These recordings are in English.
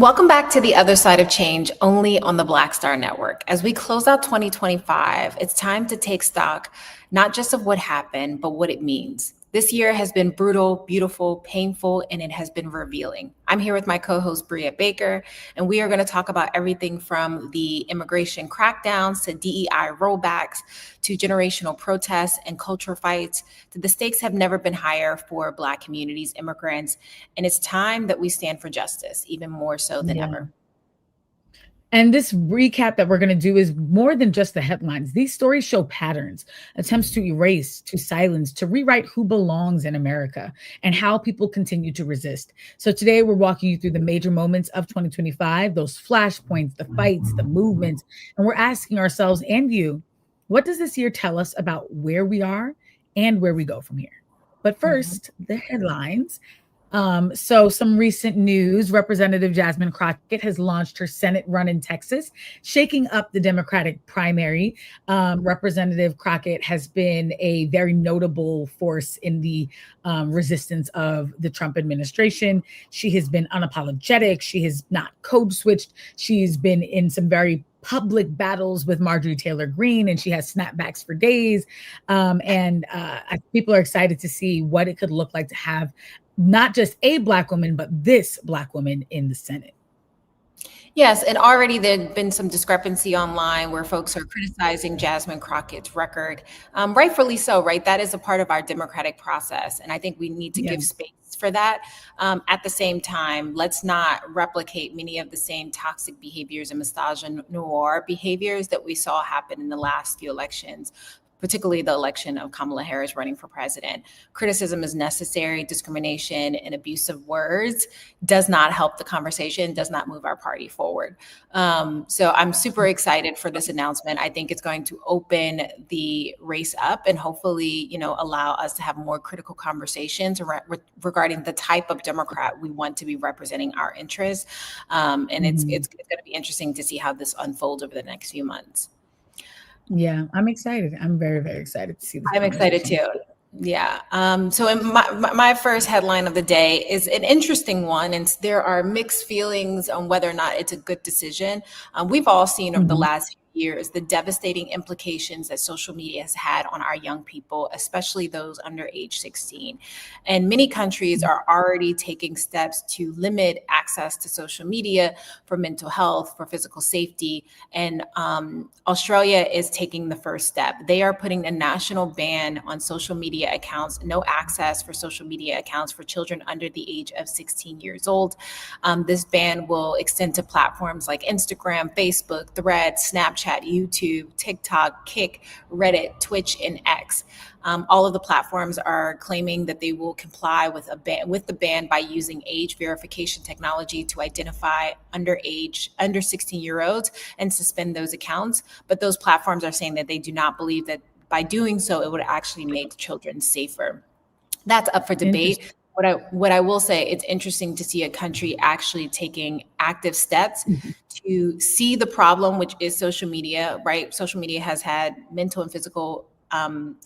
Welcome back to The Other Side of Change, only on the Black Star Network. As we close out 2025, it's time to take stock, not just of what happened, but what it means. This year has been brutal, beautiful, painful, and it has been revealing. I'm here with my co-host, Brea Baker, and we are going to talk about everything from the immigration crackdowns to DEI rollbacks to generational protests and culture fights. The stakes have never been higher for Black communities, immigrants, and it's time that we stand for justice, even more so than ever. And this recap that we're going to do is more than just the headlines. These stories show patterns, attempts to erase, to silence, to rewrite who belongs in America and how people continue to resist. So today we're walking you through the major moments of 2025, those flashpoints, the fights, the movements, and we're asking ourselves and you, what does this year tell us about where we are and where we go from here? But first, the headlines. So some recent news, Representative Jasmine Crockett has launched her Senate run in Texas, shaking up the Democratic primary. Representative Crockett has been a very notable force in the resistance of the Trump administration. She has been unapologetic. She has not code switched. She's been in some very public battles with Marjorie Taylor Greene, and she has snapbacks for days. People are excited to see what it could look like to have not just a Black woman, but this Black woman in the Senate. Yes, and already there's been some discrepancy online where folks are criticizing Jasmine Crockett's record. Rightfully so, right? That is a part of our democratic process. And I think we need to give space for that. At the same time, let's not replicate many of the same toxic behaviors and misogynoir behaviors that we saw happen in the last few elections, particularly the election of Kamala Harris running for president. Criticism is necessary. Discrimination and abusive words does not help the conversation, does not move our party forward. So I'm super excited for this announcement. I think it's going to open the race up and hopefully, allow us to have more critical conversations regarding the type of Democrat we want to be representing our interests. It's going to be interesting to see how this unfolds over the next few months. Yeah, I'm excited. I'm very, very excited to see this. I'm excited too. Yeah. So in my first headline of the day is an interesting one, and there are mixed feelings on whether or not it's a good decision. We've all seen over the last few years the devastating implications that social media has had on our young people, especially those under age 16. And many countries are already taking steps to limit access to social media for mental health, for physical safety. And Australia is taking the first step. They are putting a national ban on social media accounts, no access for social media accounts for children under the age of 16 years old. This ban will extend to platforms like Instagram, Facebook, Threads, Snapchat, YouTube, TikTok, Kick, Reddit, Twitch, and X. All of the platforms are claiming that they will comply with the ban by using age verification technology to identify under 16-year-olds and suspend those accounts. But those platforms are saying that they do not believe that by doing so, it would actually make children safer. That's up for debate. What I will say, it's interesting to see a country actually taking active steps to see the problem, which is social media, right? Social media has had mental and physical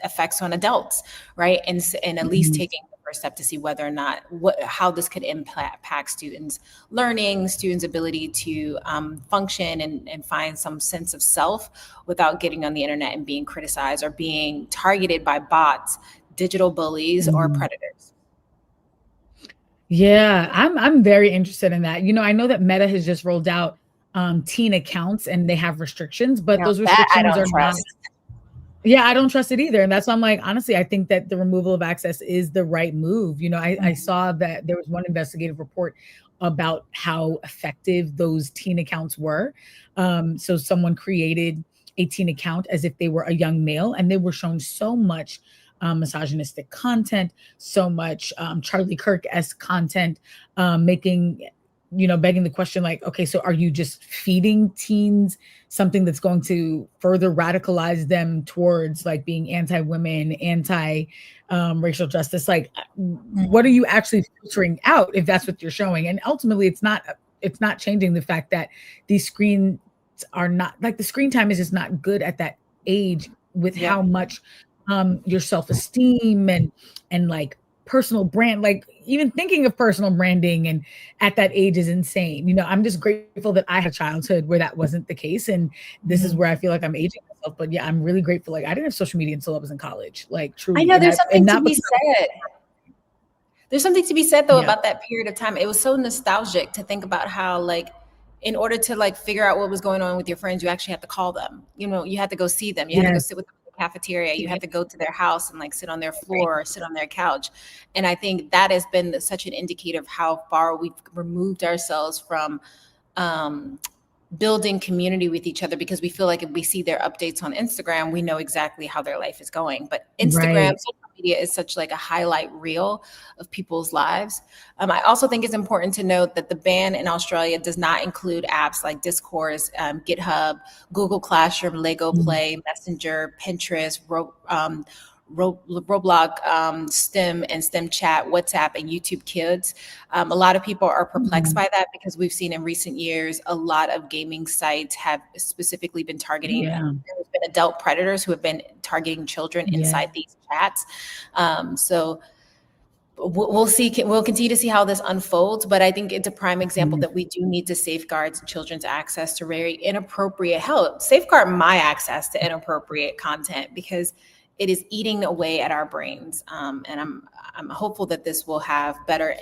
effects on adults, right? And at least taking the first step to see whether or not how this could impact students' learning, students' ability to function and find some sense of self without getting on the internet and being criticized or being targeted by bots, digital bullies, or predators. Yeah, I'm very interested in that. I know that Meta has just rolled out teen accounts and they have restrictions, but those restrictions are not. Yeah, I don't trust it either. And that's why I'm like, honestly, I think that the removal of access is the right move. I saw that there was one investigative report about how effective those teen accounts were. So someone created a teen account as if they were a young male, and they were shown so much misogynistic content, so much Charlie Kirk-esque content, begging the question like, okay, so are you just feeding teens something that's going to further radicalize them towards like being anti-women, anti-racial justice? Like, what are you actually filtering out if that's what you're showing? And ultimately, it's not changing the fact that these screens are not, like, the screen time is just not good at that age with how much your self-esteem and like personal brand, like even thinking of personal branding and at that age is insane. You know, I'm just grateful that I had a childhood where that wasn't the case. And this is where I feel like I'm aging myself. But yeah, I'm really grateful. Like I didn't have social media until I was in college, like truly. I know there's something to be said. There's something to be said though about that period of time. It was so nostalgic to think about how like in order to like figure out what was going on with your friends, you actually had to call them. You know, you had to go see them. You had to go sit with them in the cafeteria. You had to go to their house and like sit on their floor or sit on their couch. And I think that has been such an indicator of how far we've removed ourselves from building community with each other, because we feel like if we see their updates on Instagram, we know exactly how their life is going. But Instagram, social media is such like a highlight reel of people's lives. I also think it's important to note that the ban in Australia does not include apps like Discord, GitHub, Google Classroom, Lego Play, Messenger, Pinterest, Roblox, STEM and STEM chat, WhatsApp, and YouTube Kids. A lot of people are perplexed by that because we've seen in recent years a lot of gaming sites have specifically been targeting. There's been adult predators who have been targeting children inside these chats. So we'll see. We'll continue to see how this unfolds, but I think it's a prime example that we do need to safeguard children's access to very inappropriate help, safeguard my access to inappropriate content, because it is eating away at our brains. And I'm hopeful that this will have better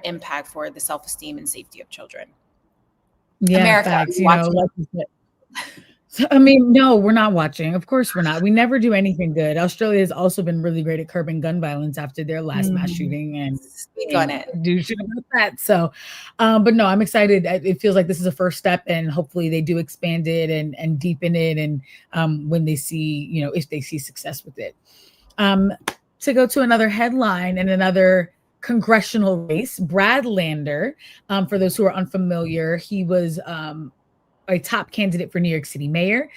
impact for the self-esteem and safety of children. Yeah, America, facts, you know, so, I mean, no, we're not watching. Of course we're not. We never do anything good. Australia has also been really great at curbing gun violence after their last mass shooting, and speak on it. Do shit about that. So, but no, I'm excited. It feels like this is a first step, and hopefully they do expand it and deepen it. And when they see, you know, if they see success with it. To go to another headline and another congressional race, Brad Lander, for those who are unfamiliar, he was a top candidate for New York City mayor.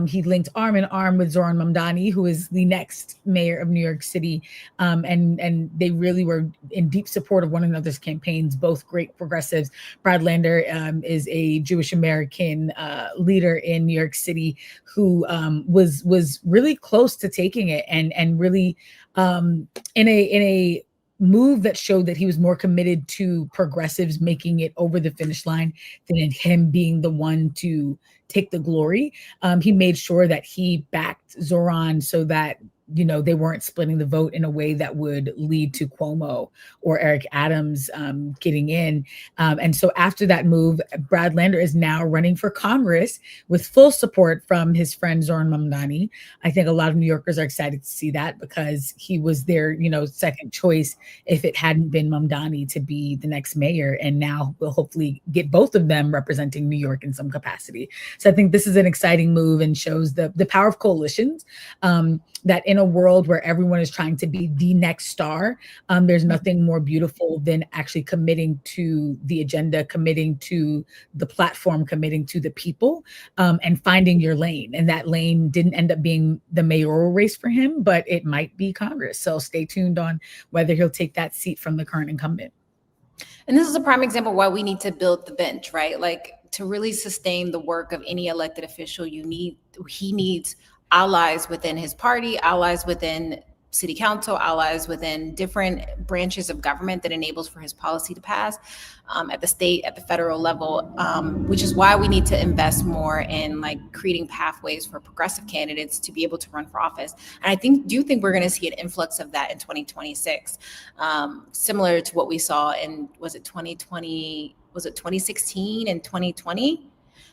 He linked arm in arm with Zoran Mamdani, who is the next mayor of New York City. And they really were in deep support of one another's campaigns, both great progressives. Brad Lander is a Jewish American leader in New York City who was really close to taking it and really in a move that showed that he was more committed to progressives making it over the finish line than in him being the one to take the glory. He made sure that he backed Zoran so that, you know, they weren't splitting the vote in a way that would lead to Cuomo or Eric Adams getting in. And so after that move, Brad Lander is now running for Congress with full support from his friend Zoran Mamdani. I think a lot of New Yorkers are excited to see that because he was their, you know, second choice if it hadn't been Mamdani to be the next mayor. And now we'll hopefully get both of them representing New York in some capacity. So I think this is an exciting move and shows the power of coalitions, that in a world where everyone is trying to be the next star, there's nothing more beautiful than actually committing to the agenda, committing to the platform, committing to the people, and finding your lane. And that lane didn't end up being the mayoral race for him, but it might be Congress. So stay tuned on whether he'll take that seat from the current incumbent. And this is a prime example why we need to build the bench, right? Like to really sustain the work of any elected official, he needs allies within his party, allies within city council, allies within different branches of government that enables for his policy to pass at the state, at the federal level, which is why we need to invest more in like creating pathways for progressive candidates to be able to run for office. And I do think we're going to see an influx of that in 2026, similar to what we saw in, was it 2016 and 2020?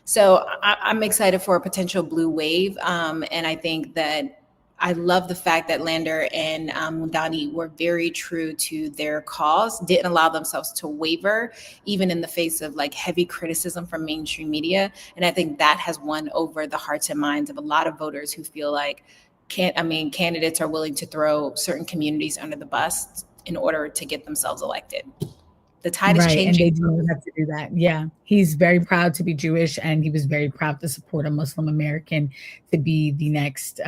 So I'm excited for a potential blue wave. And I think that I love the fact that Lander and Mamdani were very true to their cause, didn't allow themselves to waver, even in the face of like heavy criticism from mainstream media. And I think that has won over the hearts and minds of a lot of voters who feel like candidates are willing to throw certain communities under the bus in order to get themselves elected. The tide is changing. And they do have to do that. Yeah. He's very proud to be Jewish, and he was very proud to support a Muslim American to be the next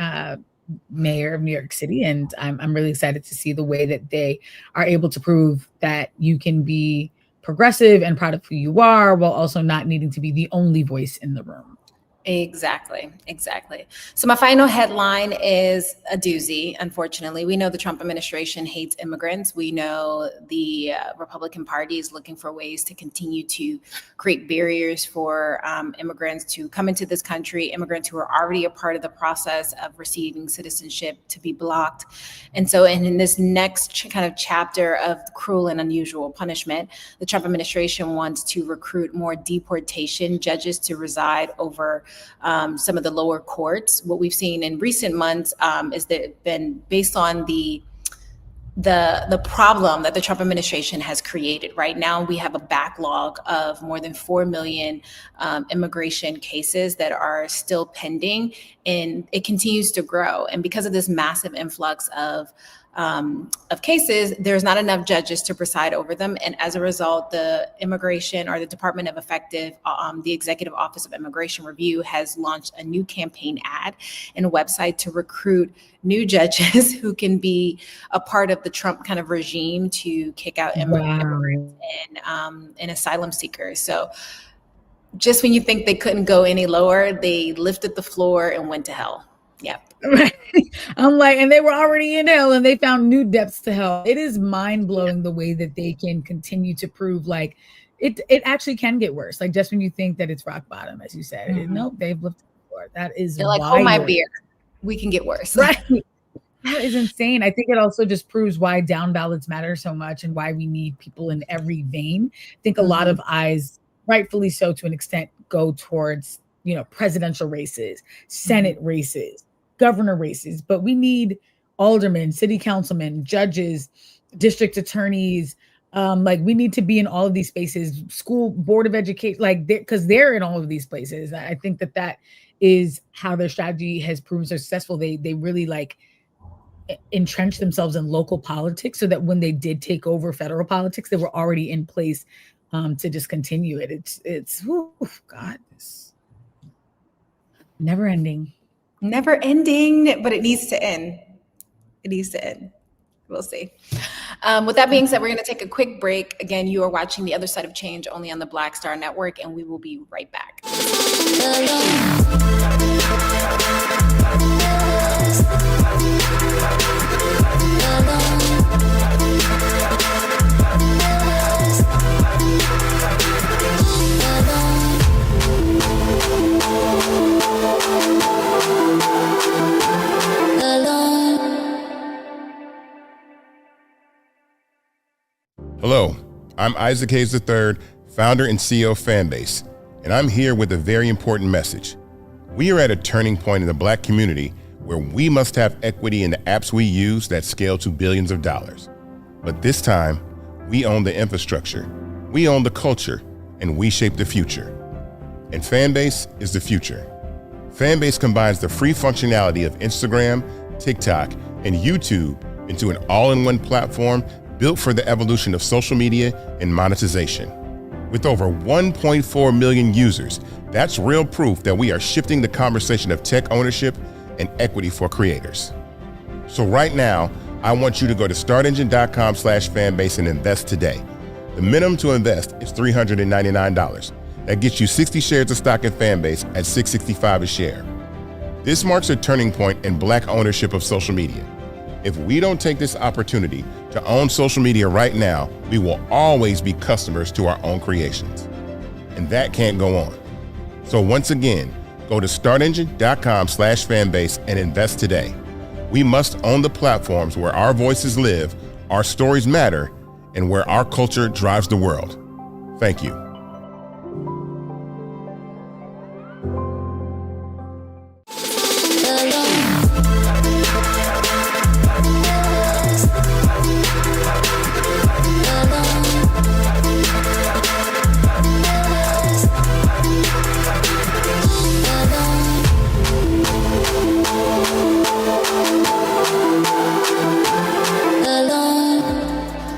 mayor of New York City. And I'm really excited to see the way that they are able to prove that you can be progressive and proud of who you are while also not needing to be the only voice in the room. Exactly. So my final headline is a doozy. Unfortunately, we know the Trump administration hates immigrants. We know the Republican Party is looking for ways to continue to create barriers for immigrants to come into this country, immigrants who are already a part of the process of receiving citizenship to be blocked. And so in this next kind of chapter of cruel and unusual punishment, the Trump administration wants to recruit more deportation judges to reside over some of the lower courts. What we've seen in recent months is that been based on the problem that the Trump administration has created. Right now, we have a backlog of more than 4 million immigration cases that are still pending, and it continues to grow. And because of this massive influx of cases, there's not enough judges to preside over them. And as a result, the immigration or the Department of the Executive Office of Immigration Review has launched a new campaign ad and a website to recruit new judges who can be a part of the Trump kind of regime to kick out immigrants and asylum seekers. So just when you think they couldn't go any lower, they lifted the floor and went to hell. Yeah. Right. I'm like, and they were already in hell and they found new depths to hell. It is mind blowing the way that they can continue to prove like it actually can get worse. Like just when you think that it's rock bottom, as you said, nope, they've lifted the floor. That is They're like, oh my beer, we can get worse. Right. That is insane. I think it also just proves why down ballots matter so much and why we need people in every vein. I think a lot of eyes, rightfully so to an extent, go towards, presidential races, Senate races, governor races, but we need aldermen, city councilmen, judges, district attorneys. We need to be in all of these spaces, school board of education, because they're in all of these places. I think that is how their strategy has proven so successful. They really entrench themselves in local politics so that when they did take over federal politics, they were already in place to just continue it. It's God, it's never ending, but it needs to end. We'll see. With that being said, we're going to take a quick break. Again, you are watching The Other Side of Change only on the Black Star Network, and we will be right back. Hello, I'm Isaac Hayes III, founder and CEO of Fanbase, and I'm here with a very important message. We are at a turning point in the Black community where we must have equity in the apps we use that scale to billions of dollars. But this time, we own the infrastructure, we own the culture, and we shape the future. And Fanbase is the future. Fanbase combines the free functionality of Instagram, TikTok, and YouTube into an all-in-one platform built for the evolution of social media and monetization. With over 1.4 million users, that's real proof that we are shifting the conversation of tech ownership and equity for creators. So right now, I want you to go to startengine.com/fanbase and invest today. The minimum to invest is $399. That gets you 60 shares of stock in Fanbase at $665 a share. This marks a turning point in Black ownership of social media. If we don't take this opportunity to own social media right now, we will always be customers to our own creations. And that can't go on. So once again, go to startengine.com/fanbase and invest today. We must own the platforms where our voices live, our stories matter, and where our culture drives the world. Thank you.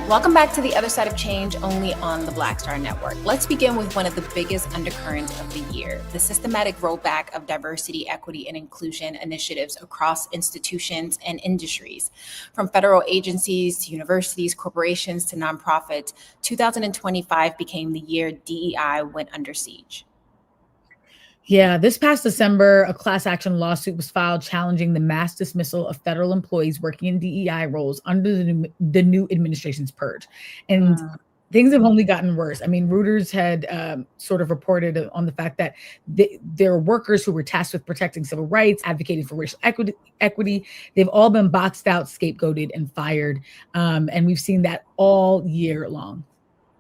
Welcome back to The Other Side of Change, only on the Black Star Network. Let's begin with one of the biggest undercurrents of the year, the systematic rollback of diversity, equity, and inclusion initiatives across institutions and industries. From federal agencies to universities, corporations to nonprofits, 2025 became the year DEI went under siege. Yeah, this past December, a class action lawsuit was filed challenging the mass dismissal of federal employees working in DEI roles under the new administration's purge. And things have only gotten worse. I mean, Reuters had sort of reported on the fact that there are workers who were tasked with protecting civil rights, advocating for racial equity. They've all been boxed out, scapegoated, and fired. And we've seen that all year long.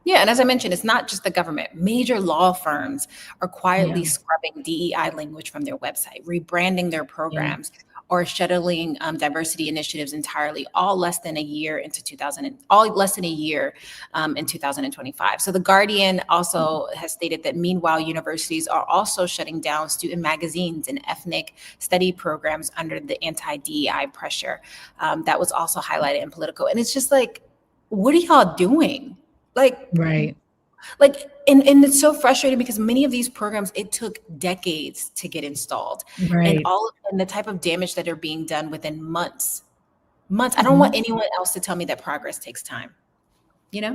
Yeah, and as I mentioned, it's not just the government. Major law firms are quietly scrubbing DEI language from their website, rebranding their programs, or shuttling diversity initiatives entirely, all less than a year into 2025. So the Guardian also has stated that meanwhile, universities are also shutting down student magazines and ethnic study programs under the anti-DEI pressure. That was also highlighted in Politico. And it's just like, what are y'all doing? And it's so frustrating because many of these programs, it took decades to get installed, and the type of damage that are being done within months. I don't want anyone else to tell me that progress takes time.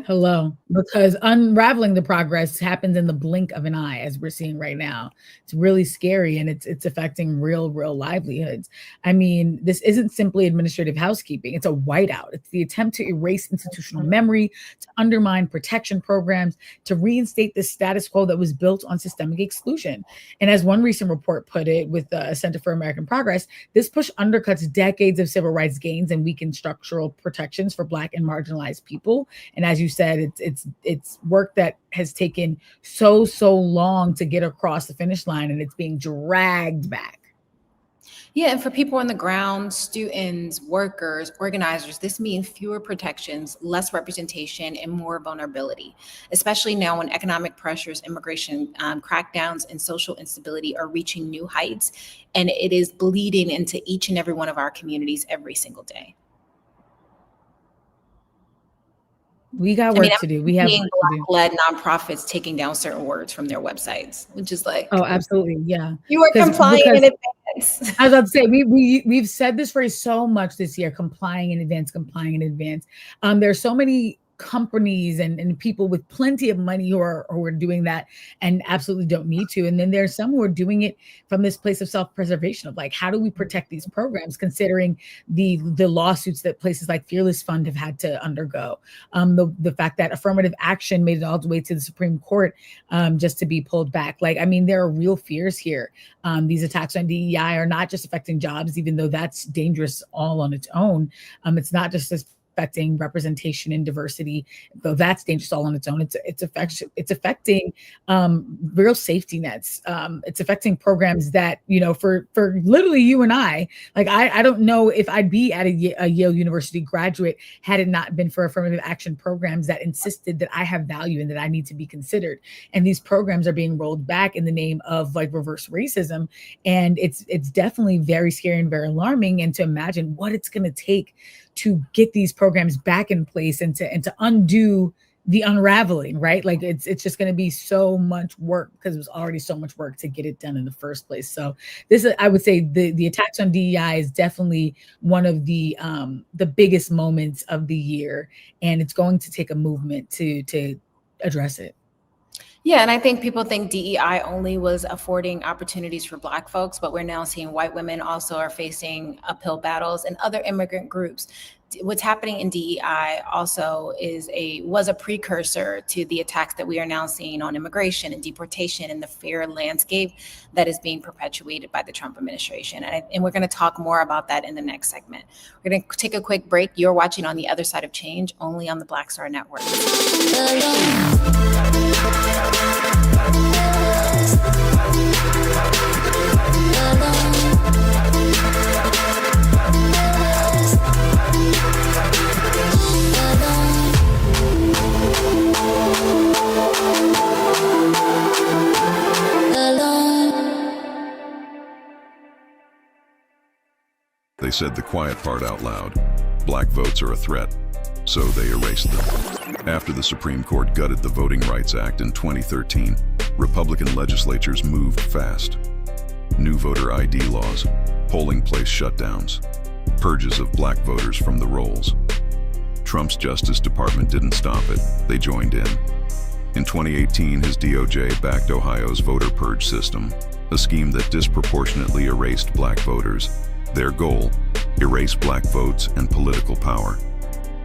Hello, because unraveling the progress happens in the blink of an eye, as we're seeing right now. It's really scary, and it's affecting real livelihoods. I mean, this isn't simply administrative housekeeping. It's a whiteout. It's the attempt to erase institutional memory, to undermine protection programs, to reinstate the status quo that was built on systemic exclusion. And as one recent report put it with the Center for American Progress, this push undercuts decades of civil rights gains and weakens structural protections for Black and marginalized people. And as you said, it's work that has taken so long to get across the finish line, and it's being dragged back. Yeah, and for people on the ground, students, workers, organizers, this means fewer protections, less representation, and more vulnerability, especially now when economic pressures, immigration crackdowns, and social instability are reaching new heights, and it is bleeding into each and every one of our communities every single day. We got work to do. We have Black-led nonprofits taking down certain words from their websites, which is like, oh, absolutely, yeah. You are complying in advance. I was about to say, we've said this phrase so much this year: complying in advance. There's so many companies and people with plenty of money who are doing that and absolutely don't need to. And then there's some who are doing it from this place of self-preservation of like, how do we protect these programs considering the lawsuits that places like Fearless Fund have had to undergo? The fact that affirmative action made it all the way to the Supreme Court just to be pulled back. Like, I mean, there are real fears here. These attacks on DEI are not just affecting jobs, even though that's dangerous all on its own. It's not just affecting representation and diversity, though that's dangerous all on its own. It's affecting real safety nets. It's affecting programs that, for literally you and I don't know if I'd be at a Yale University graduate had it not been for affirmative action programs that insisted that I have value and that I need to be considered. And these programs are being rolled back in the name of like reverse racism. And it's definitely very scary and very alarming. And to imagine what it's going to take to get these programs back in place and to undo the unraveling, right? Like it's just going to be so much work because it was already so much work to get it done in the first place. So this is, I would say the attacks on DEI is definitely one of the biggest moments of the year, and it's going to take a movement to address it. Yeah, and I think people think DEI only was affording opportunities for Black folks, but we're now seeing white women also are facing uphill battles and other immigrant groups. What's happening in DEI also was a precursor to the attacks that we are now seeing on immigration and deportation and the fear landscape that is being perpetuated by the Trump administration. And we're going to talk more about that in the next segment. We're going to take a quick break. You're watching On the Other Side of Change, only on the Black Star Network. They said the quiet part out loud. Black votes are a threat, so they erased them. After the Supreme Court gutted the Voting Rights Act in 2013, Republican legislatures moved fast. New voter ID laws, polling place shutdowns, purges of Black voters from the rolls. Trump's Justice Department didn't stop it, they joined in. In 2018, his DOJ backed Ohio's voter purge system, a scheme that disproportionately erased black voters. Their goal, erase black votes and political power.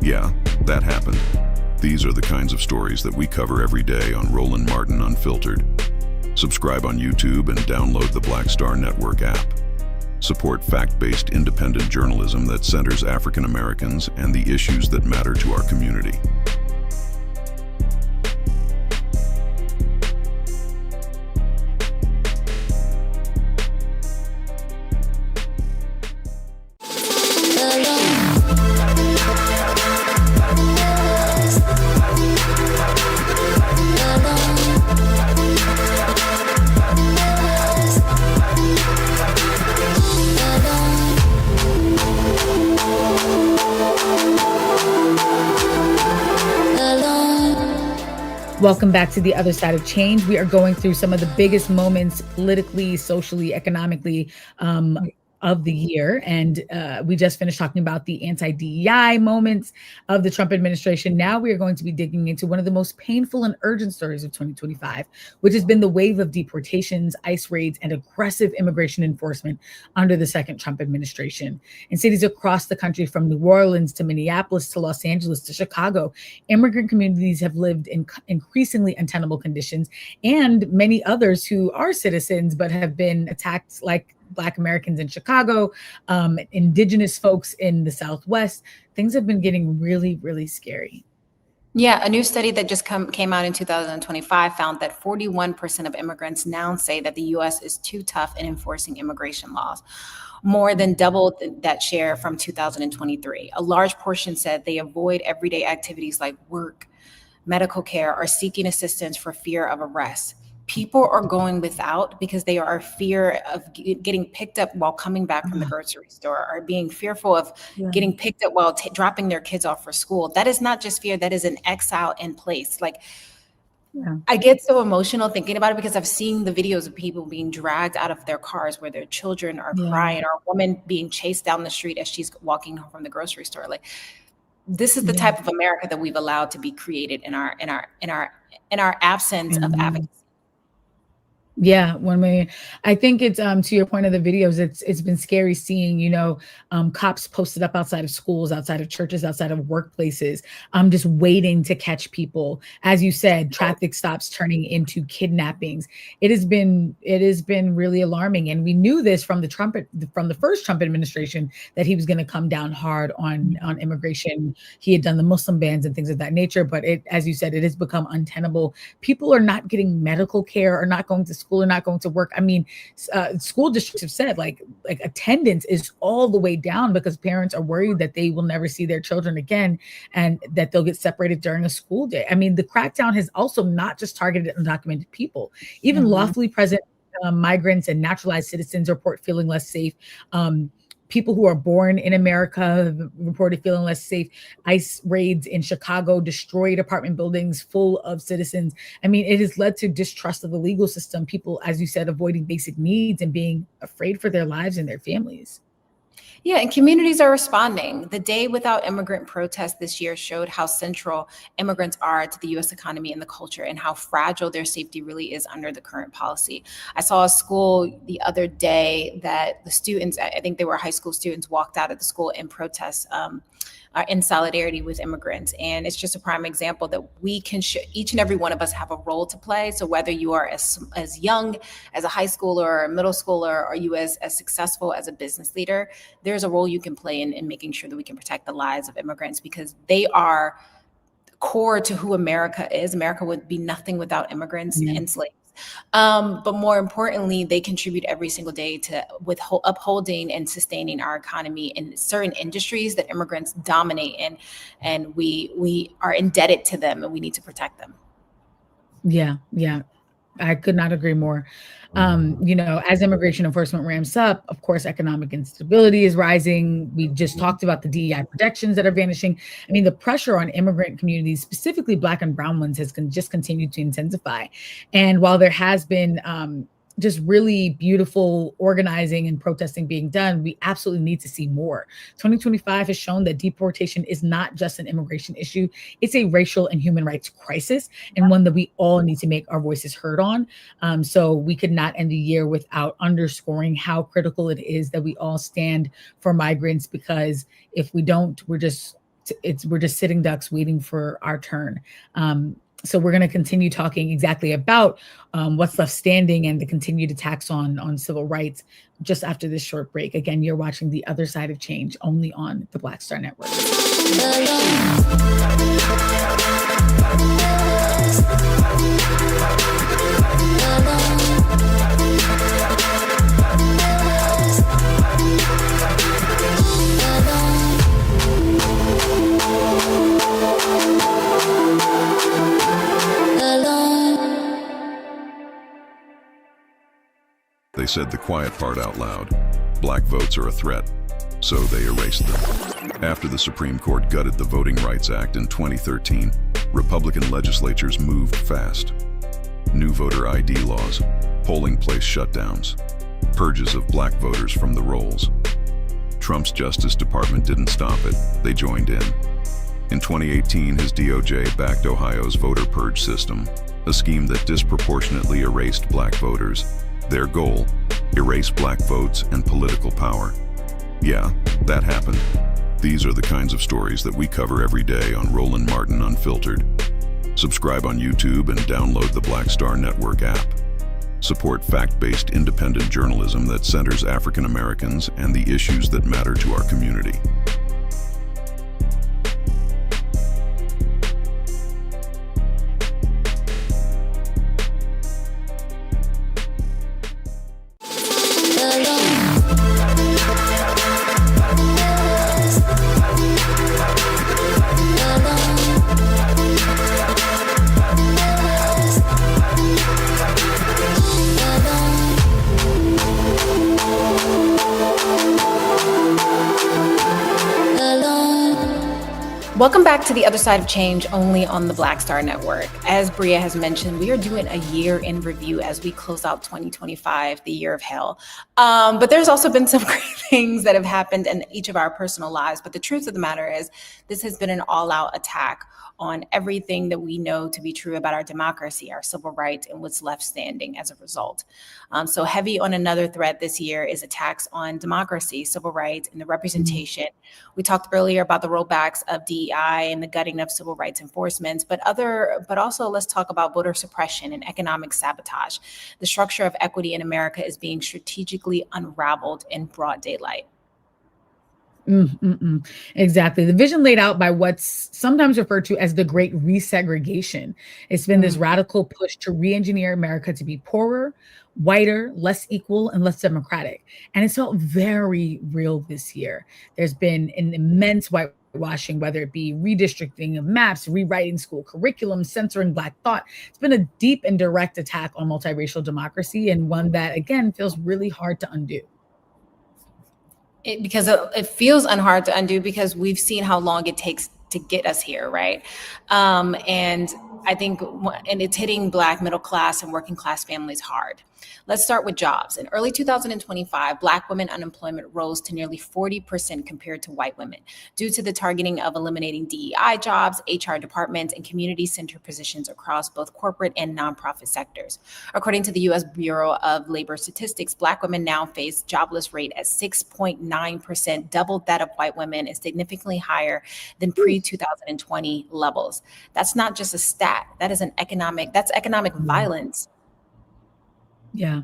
Yeah, that happened. These are the kinds of stories that we cover every day on Roland Martin Unfiltered. Subscribe on YouTube and download the Black Star Network app. Support fact-based independent journalism that centers African Americans and the issues that matter to our community. Welcome back to The Other Side of Change. We are going through some of the biggest moments politically, socially, economically of the year. And we just finished talking about the anti-DEI moments of the Trump administration. Now we are going to be digging into one of the most painful and urgent stories of 2025, which has been the wave of deportations, ICE raids, and aggressive immigration enforcement under the second Trump administration. In cities across the country, from New Orleans to Minneapolis to Los Angeles to Chicago, immigrant communities have lived in increasingly untenable conditions, and many others who are citizens but have been attacked, like Black Americans in Chicago, indigenous folks in the Southwest. Things have been getting really, really scary. Yeah, a new study that just came out in 2025 found that 41% of immigrants now say that the U.S. is too tough in enforcing immigration laws, more than double that share from 2023. A large portion said they avoid everyday activities like work, medical care, or seeking assistance for fear of arrest. People are going without because they are fear of getting picked up while coming back from the grocery store, or being fearful of getting picked up while dropping their kids off for school. That is not just fear, that is an exile in place. Like, I get so emotional thinking about it because I've seen the videos of people being dragged out of their cars where their children are crying, or a woman being chased down the street as she's walking home from the grocery store. Like, this is the type of America that we've allowed to be created in our absence of advocacy. Yeah, 1 million. I think it's to your point of the videos, it's been scary seeing, cops posted up outside of schools, outside of churches, outside of workplaces, just waiting to catch people. As you said, traffic stops turning into kidnappings. It has been really alarming. And we knew this from the first Trump administration, that he was going to come down hard on immigration. He had done the Muslim bans and things of that nature, but as you said, it has become untenable. People are not getting medical care, or not going to school, or not going to work. I mean, school districts have said like attendance is all the way down because parents are worried that they will never see their children again, and that they'll get separated during a school day. I mean, the crackdown has also not just targeted undocumented people, even lawfully present migrants and naturalized citizens report feeling less safe. People who are born in America reported feeling less safe. ICE raids in Chicago destroyed apartment buildings full of citizens. I mean, it has led to distrust of the legal system. People, as you said, avoiding basic needs and being afraid for their lives and their families. Yeah, and communities are responding. The Day Without Immigrant protest this year showed how central immigrants are to the U.S. economy and the culture, and how fragile their safety really is under the current policy. I saw a school the other day that the students, I think they were high school students, walked out of the school in protest in solidarity with immigrants. And it's just a prime example that we can, each and every one of us have a role to play. So whether you are as young as a high schooler or a middle schooler, or you as successful as a business leader, there's a role you can play in making sure that we can protect the lives of immigrants, because they are core to who America is. America would be nothing without immigrants and slaves. But more importantly, they contribute every single day to upholding and sustaining our economy in certain industries that immigrants dominate in, and we are indebted to them, and we need to protect them. Yeah, I could not agree more. As immigration enforcement ramps up, of course, economic instability is rising. We just talked about the DEI protections that are vanishing. I mean, the pressure on immigrant communities, specifically Black and brown ones, has just continued to intensify. And while there has been just really beautiful organizing and protesting being done. We absolutely need to see more. 2025 has shown that deportation is not just an immigration issue. It's a racial and human rights crisis, and one that we all need to make our voices heard on. So we could not end the year without underscoring how critical it is that we all stand for migrants, because if we don't, we're just sitting ducks waiting for our turn. So we're going to continue talking exactly about what's left standing and the continued attacks on civil rights just after this short break. Again, you're watching The Other Side of Change only on the Black Star Network. They said the quiet part out loud. Black votes are a threat, so they erased them. After the Supreme Court gutted the Voting Rights Act in 2013, Republican legislatures moved fast. New voter ID laws, polling place shutdowns, purges of black voters from the rolls. Trump's Justice Department didn't stop it, they joined in. In 2018, his DOJ backed Ohio's voter purge system, a scheme that disproportionately erased black voters. Their goal, erase black votes and political power. Yeah, that happened. These are the kinds of stories that we cover every day on Roland Martin Unfiltered. Subscribe on YouTube and download the Black Star Network app. Support fact-based independent journalism that centers African Americans and the issues that matter to our community. Welcome back to The Other Side of Change, only on the Black Star Network. As Brea has mentioned, we are doing a year in review as we close out 2025, the year of hell. But there's also been some great things that have happened in each of our personal lives. But the truth of the matter is, this has been an all-out attack on everything that we know to be true about our democracy, our civil rights, and what's left standing as a result. So heavy on another thread this year is attacks on democracy, civil rights, and the representation. We talked earlier about the rollbacks of DEI and the gutting of civil rights enforcement, but also let's talk about voter suppression and economic sabotage. The structure of equity in America is being strategically unraveled in broad daylight. Exactly. The vision laid out by what's sometimes referred to as the Great Resegregation. It's been this radical push to re-engineer America to be poorer, whiter, less equal, and less democratic. And it's felt very real this year. There's been an immense whitewashing, whether it be redistricting of maps, rewriting school curriculum, censoring Black thought. It's been a deep and direct attack on multiracial democracy, and one that, again, feels really hard to undo. Because it feels hard to undo because we've seen how long it takes to get us here, right? And I think, and it's hitting Black middle class and working class families hard. Let's start with jobs. In early 2025, Black women unemployment rose to nearly 40% compared to white women due to the targeting of eliminating DEI jobs, HR departments, and community center positions across both corporate and nonprofit sectors. According to the U.S. Bureau of Labor Statistics, Black women now face jobless rate at 6.9%, double that of white women, and significantly higher than pre-2020 levels. That's not just a stat. That is economic violence. Yeah.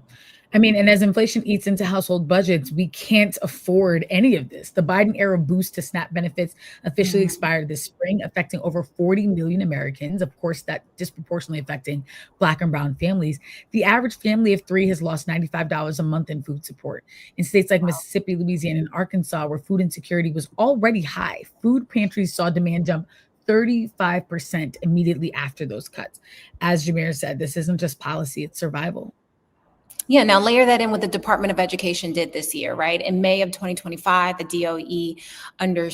I mean, and as inflation eats into household budgets, we can't afford any of this. The Biden era boost to SNAP benefits officially expired this spring, affecting over 40 million Americans. Of course, that disproportionately affecting Black and brown families. The average family of three has lost $95 a month in food support. In states like Mississippi, Louisiana, and Arkansas, where food insecurity was already high, food pantries saw demand jump 35% immediately after those cuts. As Jamira said, this isn't just policy, it's survival. Yeah, now layer that in what the Department of Education did this year, right? In May of 2025, the DOE, under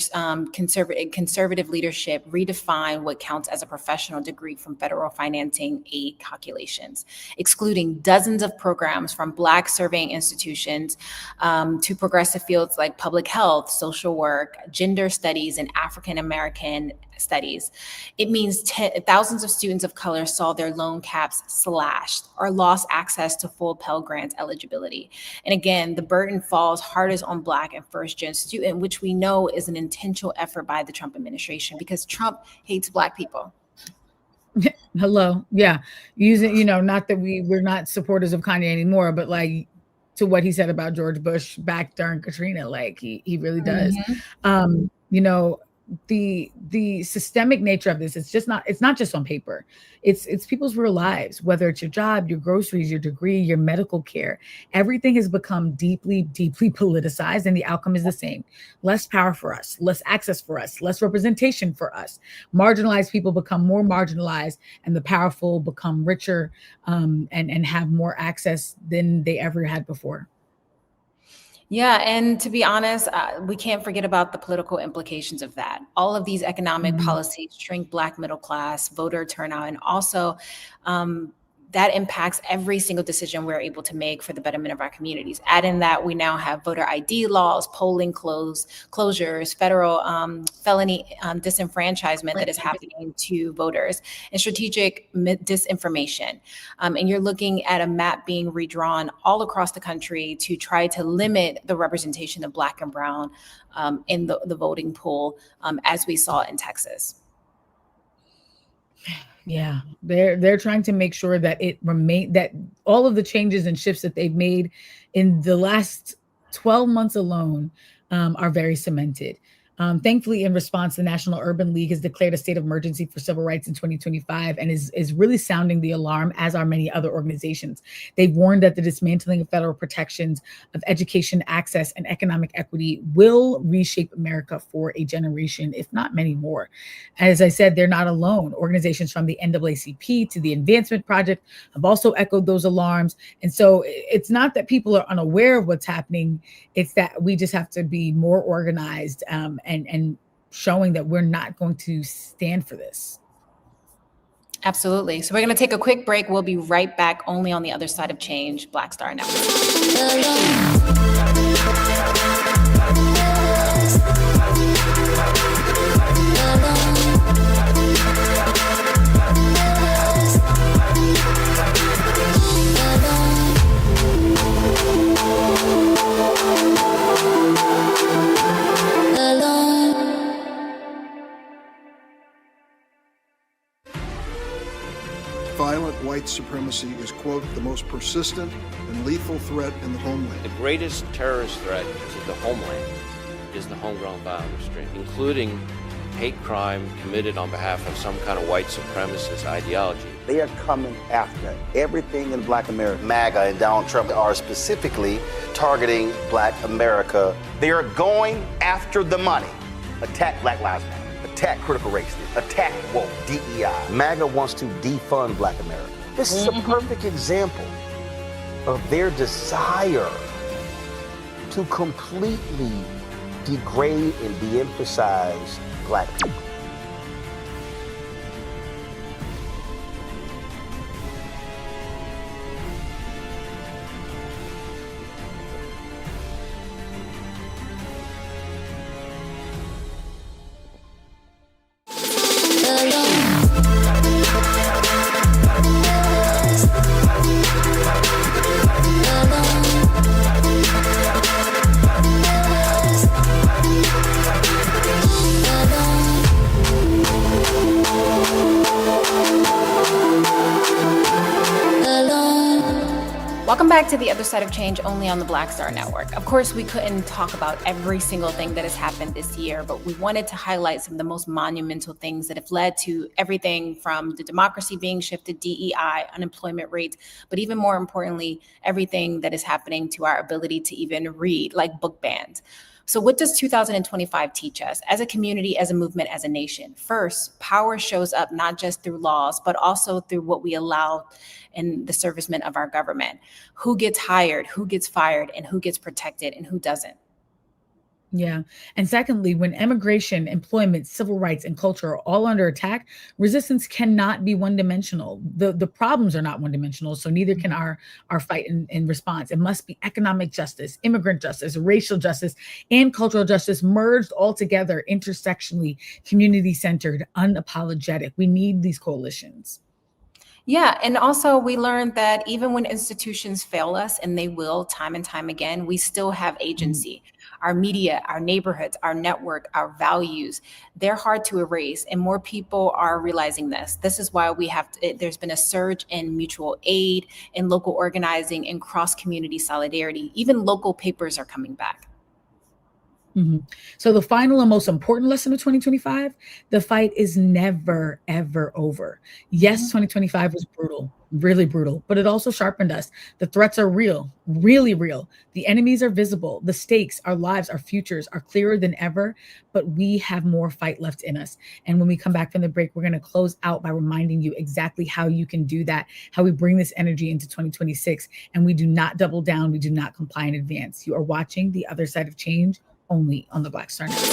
conservative leadership, redefined what counts as a professional degree from federal financing aid calculations, excluding dozens of programs from Black surveying institutions to progressive fields like public health, social work, gender studies, and African American studies. It means thousands of students of color saw their loan caps slashed or lost access to full Pell Grant eligibility. And again, the burden falls hardest on Black and first-gen students, which we know is an intentional effort by the Trump administration because Trump hates Black people. Hello. Yeah. Using, not that we're not supporters of Kanye anymore, but like to what he said about George Bush back during Katrina, like he really does. The systemic nature of this, it's not just on paper. It's people's real lives, whether it's your job, your groceries, your degree, your medical care. Everything has become deeply, deeply politicized, and the outcome is the same. Less power for us, less access for us, less representation for us. Marginalized people become more marginalized, and the powerful become richer and have more access than they ever had before. Yeah, and to be honest, we can't forget about the political implications of that. All of these economic policies shrink Black middle class, voter turnout, and also that impacts every single decision we're able to make for the betterment of our communities. Add in that we now have voter ID laws, polling closures, federal felony disenfranchisement that is happening to voters, and strategic disinformation. And you're looking at a map being redrawn all across the country to try to limit the representation of Black and Brown in the voting pool, as we saw in Texas. Yeah, they're trying to make sure that that all of the changes and shifts that they've made in the last 12 months alone are very cemented. Thankfully, in response, the National Urban League has declared a state of emergency for civil rights in 2025 and is really sounding the alarm, as are many other organizations. They've warned that the dismantling of federal protections of education access and economic equity will reshape America for a generation, if not many more. As I said, they're not alone. Organizations from the NAACP to the Advancement Project have also echoed those alarms. And so it's not that people are unaware of what's happening. It's that we just have to be more organized and showing that we're not going to stand for this. Absolutely. So we're going to take a quick break. We'll be right back only on the other side of change, Black Star Network. Violent white supremacy is, quote, the most persistent and lethal threat in the homeland. The greatest terrorist threat to the homeland is the homegrown violence stream, including hate crime committed on behalf of some kind of white supremacist ideology. They are coming after everything in Black America. MAGA and Donald Trump are specifically targeting Black America. They are going after the money. Attack Black Lives Matter. Attack critical race theory, attack woke, DEI. MAGA wants to defund Black America. This is a perfect example of their desire to completely degrade and de-emphasize Black people. Welcome back to the other side of change, only on the Black Star Network. Of course, we couldn't talk about every single thing that has happened this year, but we wanted to highlight some of the most monumental things that have led to everything from the democracy being shifted, DEI, unemployment rates, but even more importantly, everything that is happening to our ability to even read, like book bans. So what does 2025 teach us as a community, as a movement, as a nation? First, power shows up not just through laws, but also through what we allow in the servicemen of our government. Who gets hired, who gets fired, and who gets protected and who doesn't. Yeah. And secondly, when immigration, employment, civil rights, and culture are all under attack, resistance cannot be one-dimensional. The problems are not one-dimensional, so neither can our fight in response. It must be economic justice, immigrant justice, racial justice, and cultural justice merged all together, intersectionally, community-centered, unapologetic. We need these coalitions. Yeah, and also we learned that even when institutions fail us, and they will time and time again, we still have agency. Our media, our neighborhoods, our network, our values, they're hard to erase, and more people are realizing this. This is why there's been a surge in mutual aid, in local organizing, and cross-community solidarity. Even local papers are coming back. So the final and most important lesson of 2025, the fight is never, ever over. Yes, 2025 was brutal, really brutal, but it also sharpened us. The threats are real, really real. The enemies are visible. The stakes, our lives, our futures are clearer than ever, but we have more fight left in us. And when we come back from the break, we're going to close out by reminding you exactly how you can do that, how we bring this energy into 2026, and we do not double down. We do not comply in advance. You are watching The Other Side of Change, only on the Black Star Network.